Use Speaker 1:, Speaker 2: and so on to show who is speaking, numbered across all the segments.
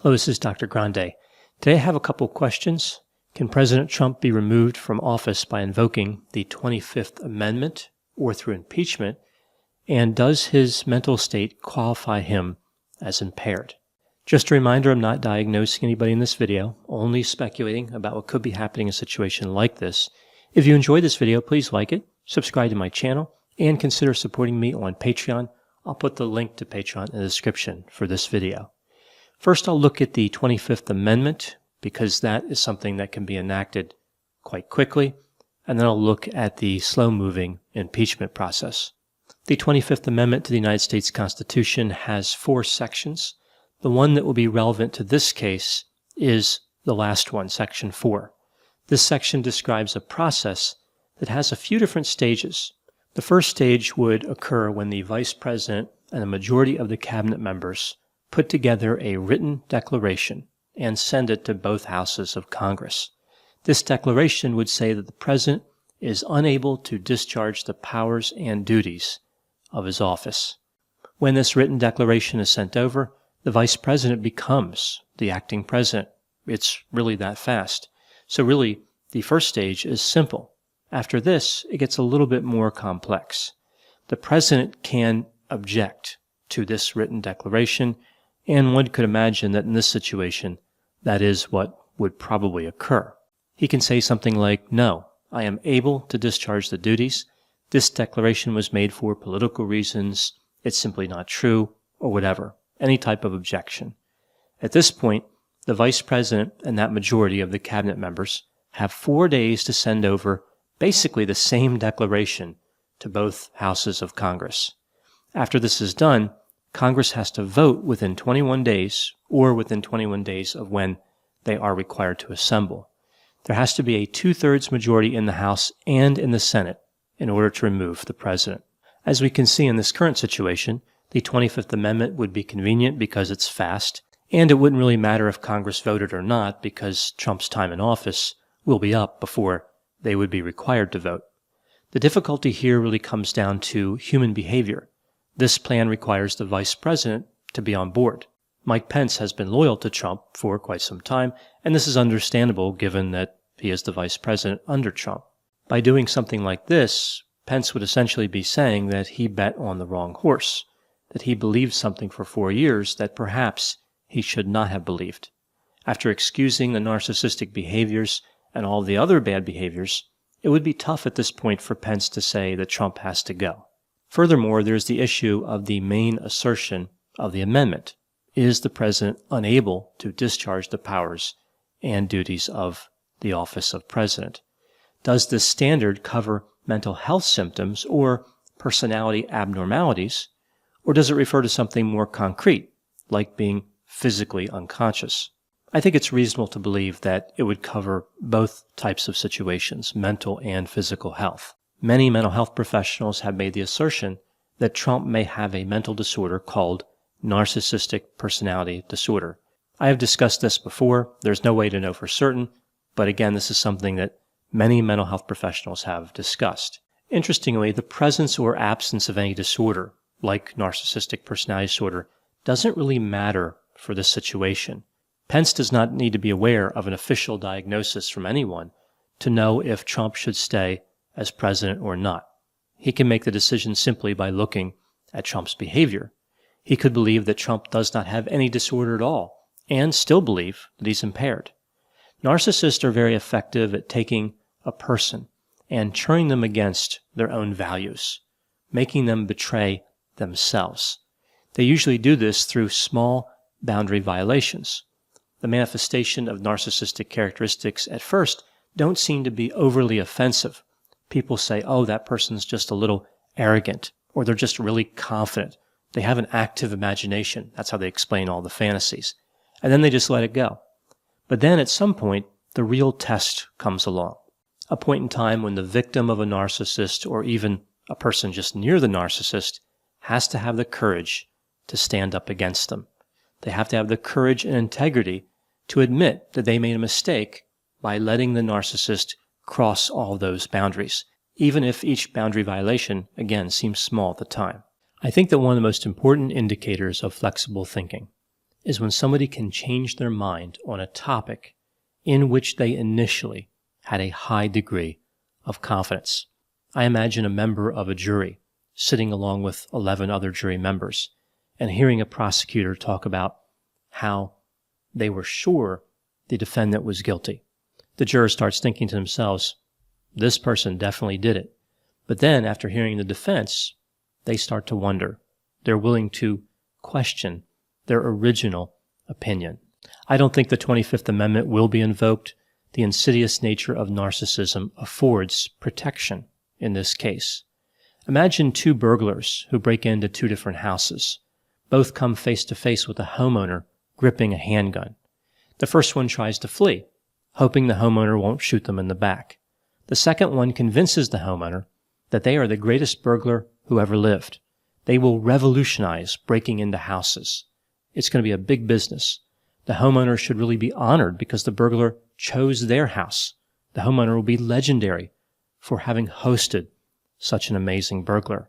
Speaker 1: Hello, this is Dr. Grande. Today I have a couple of questions. Can President Trump be removed from office by invoking the 25th Amendment or through impeachment? And does his mental state qualify him as impaired? Just a reminder, I'm not diagnosing anybody in this video, only speculating about what could be happening in a situation like this. If you enjoyed this video, please like it, subscribe to my channel, and consider supporting me on Patreon. I'll put the link to Patreon in the description for this video. First, I'll look at the 25th Amendment, because that is something that can be enacted quite quickly, and then I'll look at the slow-moving impeachment process. The 25th Amendment to the United States Constitution has 4 sections. The one that will be relevant to this case is the last one, Section 4. This section describes a process that has a few different stages. The first stage would occur when the Vice President and a majority of the cabinet members put together a written declaration and send it to both houses of Congress. This declaration would say that the President is unable to discharge the powers and duties of his office. When this written declaration is sent over, the Vice President becomes the acting President. It's really that fast. So really, the first stage is simple. After this, it gets a little bit more complex. The President can object to this written declaration, and one could imagine that in this situation, that is what would probably occur. He can say something like, "No, I am able to discharge the duties. This declaration was made for political reasons. It's simply not true," or whatever, any type of objection. At this point, the Vice President and that majority of the cabinet members have 4 days to send over basically the same declaration to both houses of Congress. After this is done, Congress has to vote within 21 days or within 21 days of when they are required to assemble. There has to be a 2/3 majority in the House and in the Senate in order to remove the President. As we can see in this current situation, the 25th Amendment would be convenient because it's fast, and it wouldn't really matter if Congress voted or not because Trump's time in office will be up before they would be required to vote. The difficulty here really comes down to human behavior. This plan requires the Vice President to be on board. Mike Pence has been loyal to Trump for quite some time, and this is understandable given that he is the Vice President under Trump. By doing something like this, Pence would essentially be saying that he bet on the wrong horse, that he believed something for 4 years that perhaps he should not have believed. After excusing the narcissistic behaviors and all the other bad behaviors, it would be tough at this point for Pence to say that Trump has to go. Furthermore, there's the issue of the main assertion of the amendment. Is the President unable to discharge the powers and duties of the office of President? Does this standard cover mental health symptoms or personality abnormalities, or does it refer to something more concrete, like being physically unconscious? I think it's reasonable to believe that it would cover both types of situations, mental and physical health. Many mental health professionals have made the assertion that Trump may have a mental disorder called narcissistic personality disorder. I have discussed this before. There's no way to know for certain, but again, this is something that many mental health professionals have discussed. Interestingly, the presence or absence of any disorder, like narcissistic personality disorder, doesn't really matter for this situation. Pence does not need to be aware of an official diagnosis from anyone to know if Trump should stay as president or not. He can make the decision simply by looking at Trump's behavior. He could believe that Trump does not have any disorder at all and still believe that he's impaired. Narcissists are very effective at taking a person and turning them against their own values, making them betray themselves. They usually do this through small boundary violations. The manifestation of narcissistic characteristics at first don't seem to be overly offensive. People say, oh, that person's just a little arrogant, or they're just really confident. They have an active imagination. That's how they explain all the fantasies. And then they just let it go. But then at some point, the real test comes along. A point in time when the victim of a narcissist, or even a person just near the narcissist, has to have the courage to stand up against them. They have to have the courage and integrity to admit that they made a mistake by letting the narcissist cross all those boundaries, even if each boundary violation, again, seems small at the time. I think that one of the most important indicators of flexible thinking is when somebody can change their mind on a topic in which they initially had a high degree of confidence. I imagine a member of a jury sitting along with 11 other jury members and hearing a prosecutor talk about how they were sure the defendant was guilty. The juror starts thinking to themselves, this person definitely did it. But then after hearing the defense, they start to wonder. They're willing to question their original opinion. I don't think the 25th Amendment will be invoked. The insidious nature of narcissism affords protection in this case. Imagine two burglars who break into two different houses. Both come face to face with a homeowner gripping a handgun. The first one tries to flee, hoping the homeowner won't shoot them in the back. The second one convinces the homeowner that they are the greatest burglar who ever lived. They will revolutionize breaking into houses. It's going to be a big business. The homeowner should really be honored because the burglar chose their house. The homeowner will be legendary for having hosted such an amazing burglar.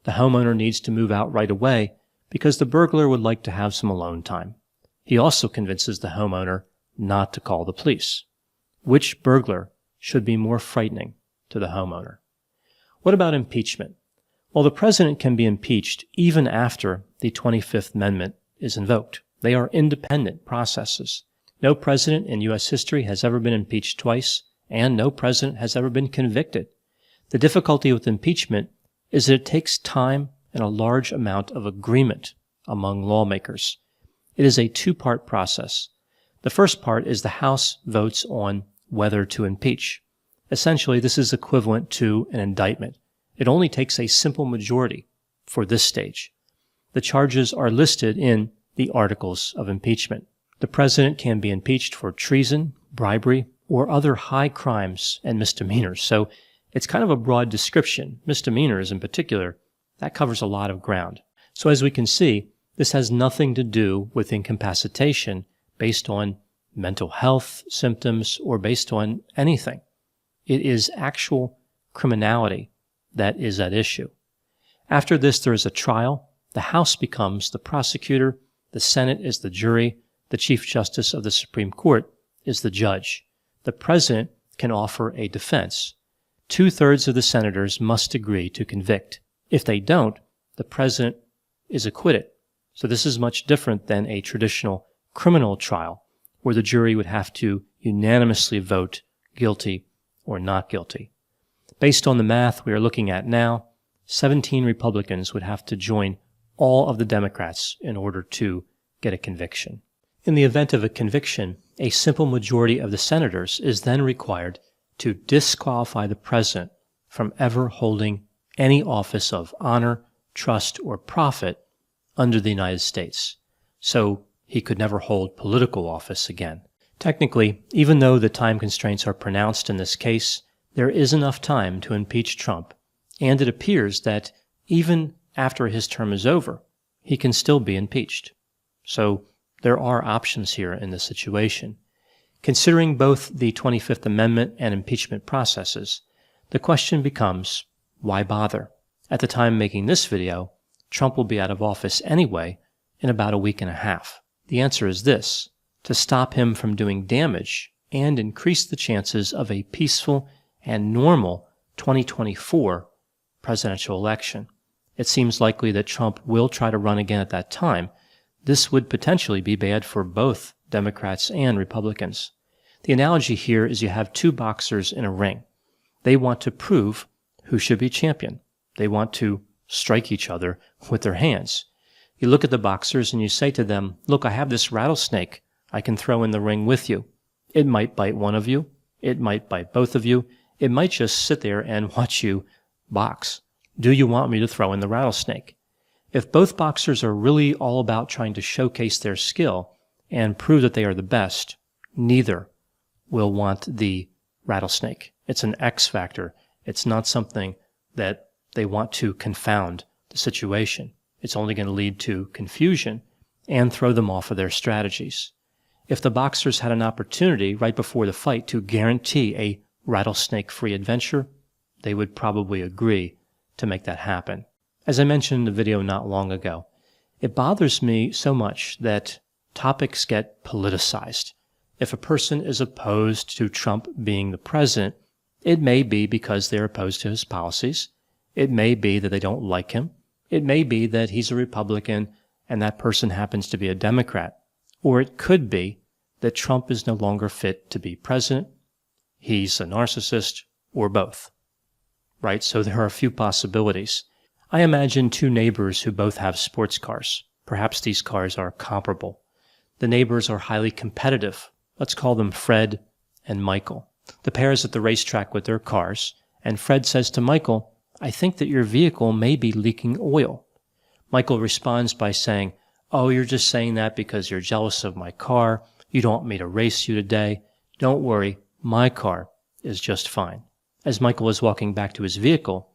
Speaker 1: The homeowner needs to move out right away because the burglar would like to have some alone time. He also convinces the homeowner not to call the police. Which burglar should be more frightening to the homeowner? What about impeachment? Well, the president can be impeached even after the 25th Amendment is invoked. They are independent processes. No president in U.S. history has ever been impeached twice, and no president has ever been convicted. The difficulty with impeachment is that it takes time and a large amount of agreement among lawmakers. It is a two-part process. The first part is the House votes on whether to impeach. Essentially, this is equivalent to an indictment. It only takes a simple majority for this stage. The charges are listed in the articles of impeachment. The president can be impeached for treason, bribery, or other high crimes and misdemeanors. So it's kind of a broad description. Misdemeanors in particular, that covers a lot of ground. So as we can see, this has nothing to do with incapacitation based on mental health symptoms or based on anything. It is actual criminality that is at issue. After this, there is a trial. The House becomes the prosecutor, the Senate is the jury, the Chief Justice of the Supreme Court is the judge. The president can offer a defense. 2/3 of the senators must agree to convict. If they don't, the president is acquitted. So this is much different than a traditional criminal trial where the jury would have to unanimously vote guilty or not guilty. Based on the math we are looking at now, 17 Republicans would have to join all of the Democrats in order to get a conviction. In the event of a conviction, a simple majority of the senators is then required to disqualify the president from ever holding any office of honor, trust, or profit under the United States. So he could never hold political office again. Technically, even though the time constraints are pronounced in this case, there is enough time to impeach Trump, and it appears that even after his term is over, he can still be impeached. So there are options here in this situation. Considering both the 25th Amendment and impeachment processes, the question becomes, why bother? At the time making this video, Trump will be out of office anyway in about a week and a half. The answer is this: to stop him from doing damage and increase the chances of a peaceful and normal 2024 presidential election. It seems likely that Trump will try to run again at that time. This would potentially be bad for both Democrats and Republicans. The analogy here is you have two boxers in a ring. They want to prove who should be champion. They want to strike each other with their hands. You look at the boxers and you say to them, look, I have this rattlesnake I can throw in the ring with you. It might bite one of you. It might bite both of you. It might just sit there and watch you box. Do you want me to throw in the rattlesnake? If both boxers are really all about trying to showcase their skill and prove that they are the best, neither will want the rattlesnake. It's an X factor. It's not something that they want to confound the situation. It's only going to lead to confusion and throw them off of their strategies. If the boxers had an opportunity right before the fight to guarantee a rattlesnake-free adventure, they would probably agree to make that happen. As I mentioned in the video not long ago, it bothers me so much that topics get politicized. If a person is opposed to Trump being the president, it may be because they're opposed to his policies. It may be that they don't like him. It may be that he's a Republican and that person happens to be a Democrat. Or it could be that Trump is no longer fit to be president, he's a narcissist, or both. Right? So there are a few possibilities. I imagine two neighbors who both have sports cars. Perhaps these cars are comparable. The neighbors are highly competitive. Let's call them Fred and Michael. The pair is at the racetrack with their cars, and Fred says to Michael, "I think that your vehicle may be leaking oil." Michael responds by saying, "Oh, you're just saying that because you're jealous of my car. You don't want me to race you today. Don't worry, my car is just fine." As Michael is walking back to his vehicle,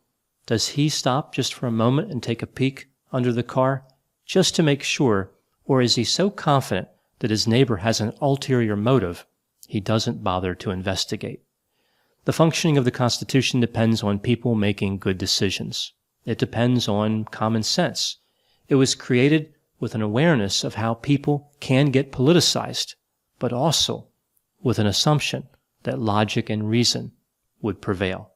Speaker 1: does he stop just for a moment and take a peek under the car just to make sure, or is he so confident that his neighbor has an ulterior motive, he doesn't bother to investigate? The functioning of the Constitution depends on people making good decisions. It depends on common sense. It was created with an awareness of how people can get politicized, but also with an assumption that logic and reason would prevail.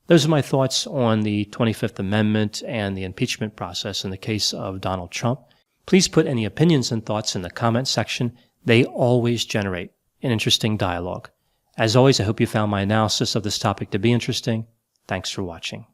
Speaker 1: Those are my thoughts on the 25th Amendment and the impeachment process in the case of Donald Trump. Please put any opinions and thoughts in the comment section. They always generate an interesting dialogue. As always, I hope you found my analysis of this topic to be interesting. Thanks for watching.